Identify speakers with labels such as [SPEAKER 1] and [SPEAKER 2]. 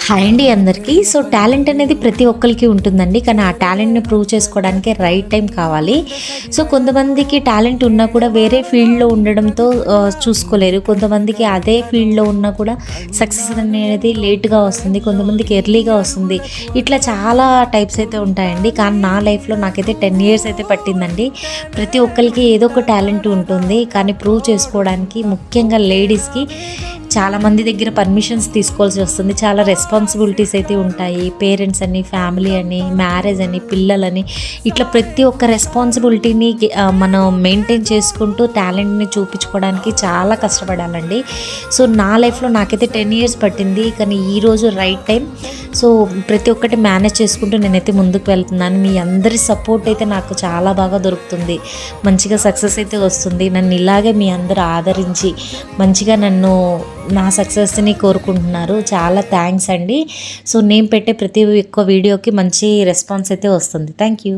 [SPEAKER 1] Hi అండి అందరికీ. So talent అనేది ప్రతి ఒక్కరికి ఉంటుందండి, కానీ ఆ టాలెంట్ని ప్రూవ్ చేసుకోవడానికి రైట్ టైం కావాలి. సో కొంతమందికి టాలెంట్ ఉన్నా కూడా వేరే ఫీల్డ్లో ఉండడంతో చూసుకోలేరు. కొంతమందికి అదే ఫీల్డ్లో ఉన్నా కూడా సక్సెస్ అనేది లేట్గా వస్తుంది, కొంతమందికి ఎర్లీగా వస్తుంది. ఇట్లా చాలా టైప్స్ అయితే ఉంటాయండి. కానీ నా లైఫ్లో నాకైతే 10 years అయితే పట్టిందండి. ప్రతి ఒక్కరికి ఏదో ఒక టాలెంట్ ఉంటుంది, కానీ ప్రూవ్ చేసుకోవడానికి ముఖ్యంగా లేడీస్కి చాలామంది దగ్గర పర్మిషన్స్ తీసుకోవాల్సి వస్తుంది. చాలా రెస్పాన్సిబిలిటీస్ అయితే ఉంటాయి. పేరెంట్స్ అని, ఫ్యామిలీ అని, మ్యారేజ్ అని, పిల్లలని, ఇట్లా ప్రతి ఒక్క రెస్పాన్సిబిలిటీని మనం మెయింటైన్ చేసుకుంటూ టాలెంట్ని చూపించుకోవడానికి చాలా కష్టపడాలండి. సో నా లైఫ్లో నాకైతే 10 years పట్టింది, కానీ ఈరోజు రైట్ టైం. సో ప్రతి ఒక్కటి మేనేజ్ చేసుకుంటూ నేనైతే ముందుకు వెళ్తున్నాను. మీ అందరి సపోర్ట్ అయితే నాకు చాలా బాగా దొరుకుతుంది, మంచిగా సక్సెస్ అయితే వస్తుంది. నన్ను ఇలాగే మీ అందరూ ఆదరించి మంచిగా నన్ను నా సక్సెస్ని కోరుకుంటున్నారు. చాలా థ్యాంక్స్ అండి. సో నేను పెట్టే ప్రతి ఒక్క వీడియోకి మంచి రెస్పాన్స్ అయితే వస్తుంది. Thank you.